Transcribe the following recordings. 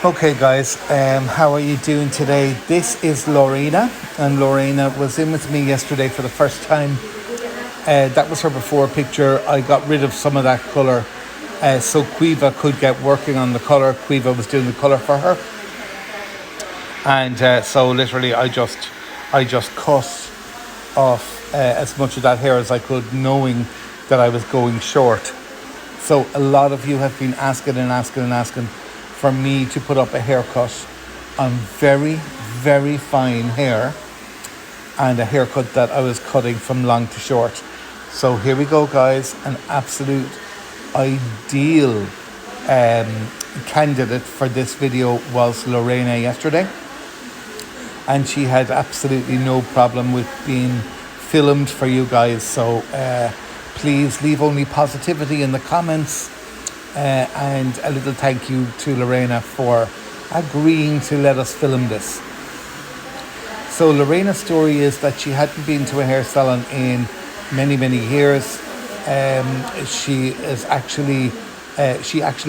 Okay, guys, how are you doing today? This is Lorena, and Lorena was in with me yesterday for the first time. That was her before picture. I got rid of some of that colour so Quiva could get working on the colour. Quiva was doing the colour for her, and so literally I just cut off as much of that hair as I could, knowing that I was going short. So a lot of you have been asking for me to put up a haircut on very, very fine hair, and a haircut that I was cutting from long to short. So here we go, guys. An absolute ideal candidate for this video was Lorena yesterday, and she had absolutely no problem with being filmed for you guys. So please leave only positivity in the comments, and a little thank you to Lorena for agreeing to let us film this. So Lorena's story is that she hadn't been to a hair salon in many, many years. She actually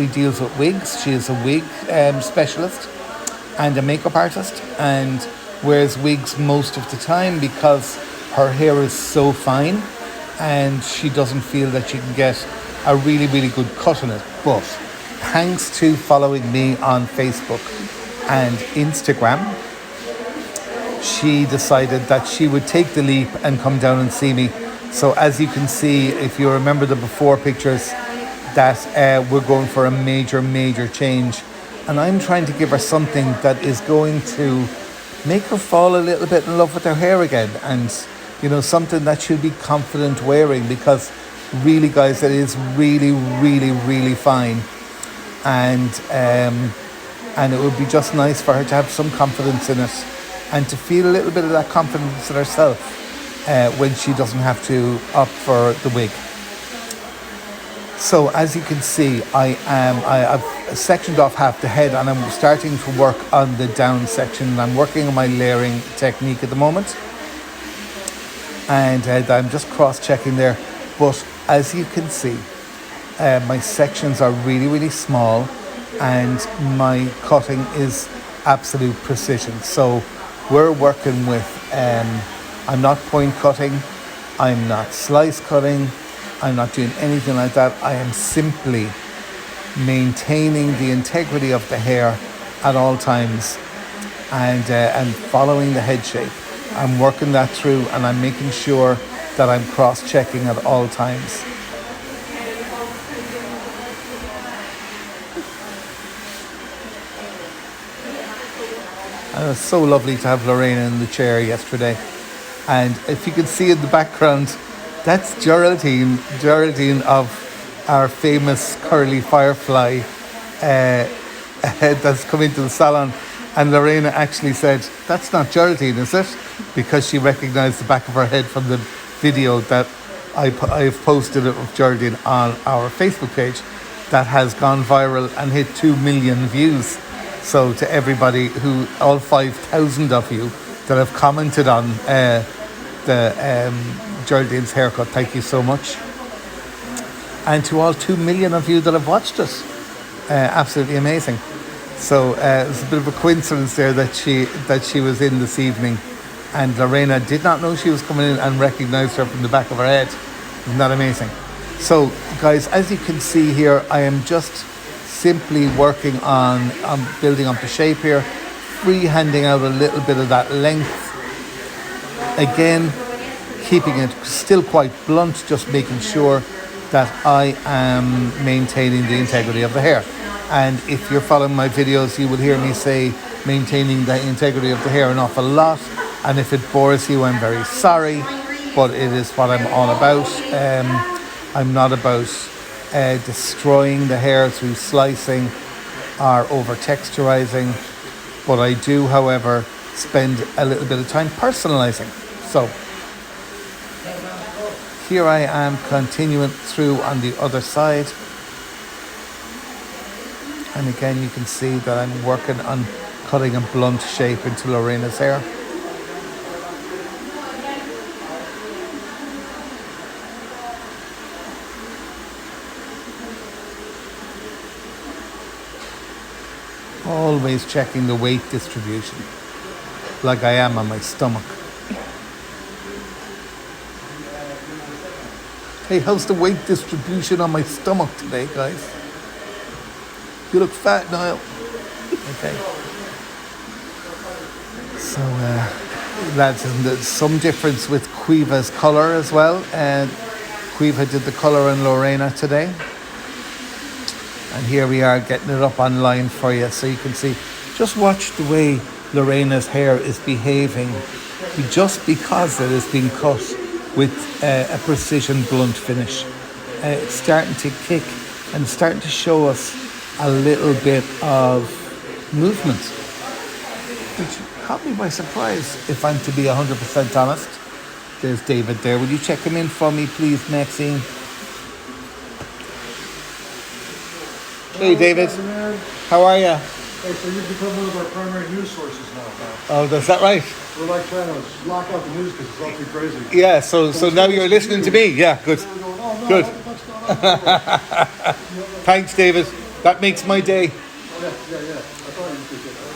deals with wigs. She is a wig specialist and a makeup artist, and wears wigs most of the time because her hair is so fine and she doesn't feel that she can get a really, really good cut on it. But thanks to following me on Facebook and Instagram, she decided that she would take the leap and come down and see me. So as you can see, if you remember the before pictures, that we're going for a major change. And I'm trying to give her something that is going to make her fall a little bit in love with her hair again. And, you know, something that she'll be confident wearing, because really, guys, it is really fine. And it would be just nice for her to have some confidence in it, and to feel a little bit of that confidence in herself when she doesn't have to opt for the wig. So as you can see, I've sectioned off half the head, and I'm starting to work on the down section. I'm working on my layering technique at the moment, and I'm just cross-checking there. But as you can see, my sections are really small, and my cutting is absolute precision. So we're working with, I'm not point cutting, I'm not slice cutting, I'm not doing anything like that. I am simply maintaining the integrity of the hair at all times, and following the head shape. I'm working that through, and I'm making sure that I'm cross-checking at all times. And it was so lovely to have Lorena in the chair yesterday. And if you can see in the background, that's Geraldine of our famous curly firefly that's come into the salon. And Lorena actually said, "That's not Geraldine, is it?" Because she recognized the back of her head from the video that I've posted of Geraldine on our Facebook page that has gone viral and hit 2 million views. So to everybody who, all 5,000 of you that have commented on Geraldine's haircut, thank you so much. And to all 2 million of you that have watched it, absolutely amazing. So it's a bit of a coincidence there that she was in this evening, and Lorena did not know she was coming in and recognized her from the back of her head. Isn't that amazing? So guys, as you can see here, I am just simply working on building up the shape here, free-handing out a little bit of that length. Again, keeping it still quite blunt, just making sure that I am maintaining the integrity of the hair. And if you're following my videos, you will hear me say maintaining the integrity of the hair an awful lot. And if it bores you, I'm very sorry, but it is what I'm all about. I'm not about destroying the hair through slicing or over texturizing, but I do, however, spend a little bit of time personalizing. So here I am continuing through on the other side, and again you can see that I'm working on cutting a blunt shape into Lorena's hair. Always checking the weight distribution, like I am on my stomach. Hey, how's the weight distribution on my stomach today, guys? You look fat, Niall. Okay. So, lads, isn't there some difference with Quiva's colour as well? And Quiva did the colour on Lorena today. And here we are getting it up online for you so you can see. Just watch the way Lorena's hair is behaving just because it is being cut with a precision blunt finish. It's starting to kick and starting to show us a little bit of movement, which caught me by surprise, if I'm to be 100% honest. There's David there. Will you check him in for me, please, Maxine? Hey, David. How are you? Hey, so you've become one of our primary news sources now. Oh, is that right? We're like trying to lock out the news because it's all too crazy. Yeah, so now you're listening to me. Yeah, good. We're going, oh, no, Good. what's going on? Thanks, David. That makes my day. Yeah. I thought you could get that.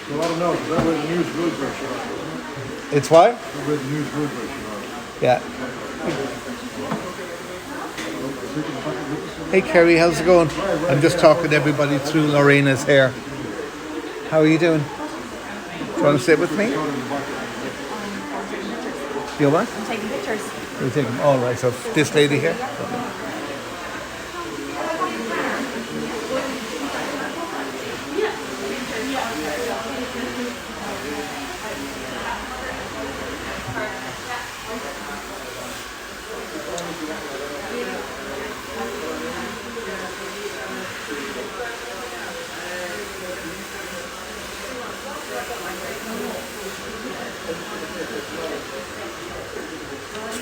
So I don't know, because that way the news really breaks you out, doesn't it? It's what? That way the news really breaks you out. Yeah. Hey, Kerry, how's it going? I'm just talking to everybody through Lorena's hair. How are you doing? Do you want to sit with me? You what? I'm taking pictures. You're taking. All right. So this lady here.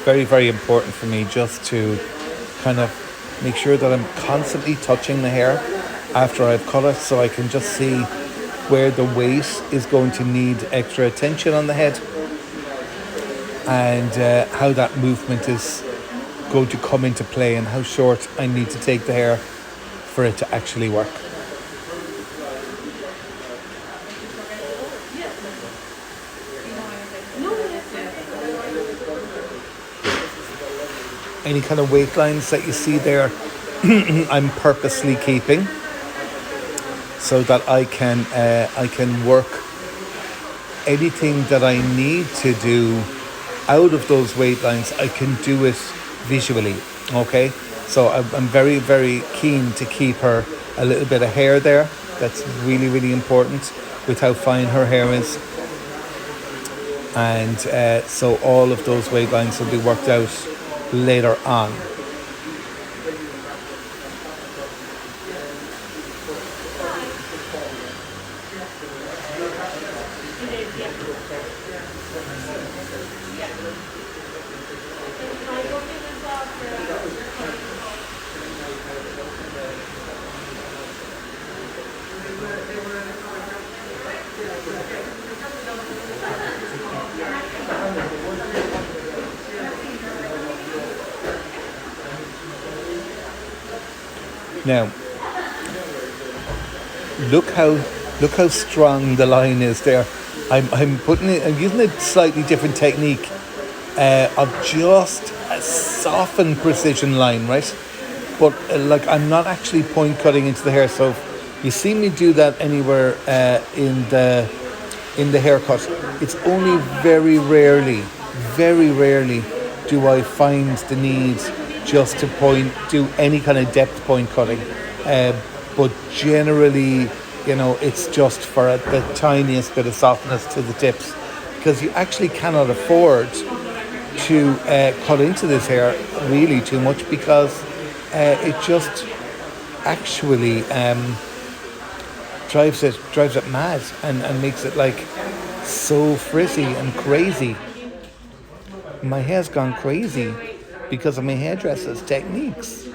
Very, very important for me just to kind of make sure that I'm constantly touching the hair after I've cut it, so I can just see where the weight is going to need extra attention on the head, and how that movement is going to come into play, and how short I need to take the hair for it to actually work. Any kind of weight lines that you see there, I'm purposely keeping so that I can work anything that I need to do out of those weight lines. I can do it visually. Okay, so I'm very, very keen to keep her a little bit of hair there. That's really, really important with how fine her hair is. And so all of those weight lines will be worked out later on. Now, look how strong the line is there. I'm using a slightly different technique of just a softened precision line, right? But like, I'm not actually point cutting into the hair. So if you see me do that anywhere in the haircut, it's only very rarely do I find the need just to do any kind of depth point cutting. But generally, it's just for the tiniest bit of softness to the tips, because you actually cannot afford to cut into this hair really too much, because it just actually drives it mad and makes it like so frizzy and crazy. My hair's gone crazy because of my hairdresser's techniques.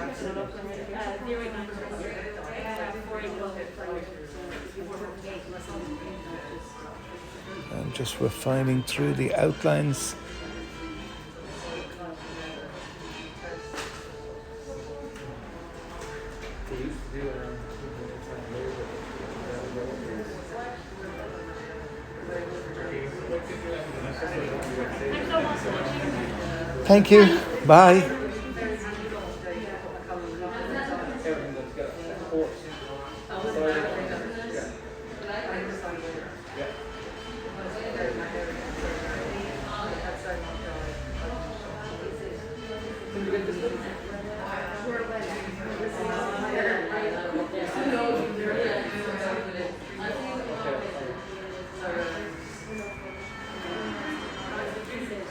I'm just refining through the outlines. Thank you. Bye.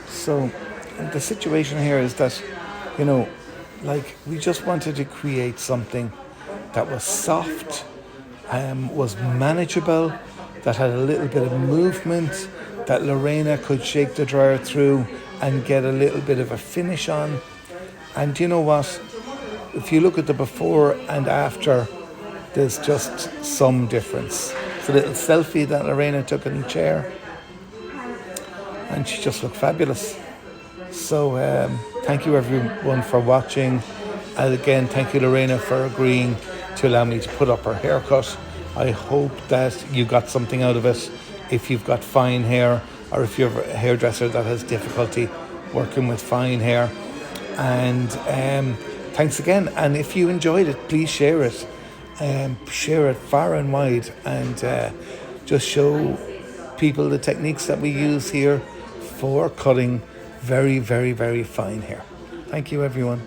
So the situation here is that, like we just wanted to create something that was soft, was manageable, that had a little bit of movement, that Lorena could shake the dryer through and get a little bit of a finish on. And you know what? If you look at the before and after, there's just some difference. It's a little selfie that Lorena took in the chair, and she just looked fabulous. So thank you everyone for watching. And again, thank you Lorena for agreeing to allow me to put up her haircut. I hope that you got something out of it. If you've got fine hair, or if you're a hairdresser that has difficulty working with fine hair. And thanks again. And if you enjoyed it, please share it. Share it far and wide, and just show people the techniques that we use here for cutting very, very, very fine hair. Thank you, everyone.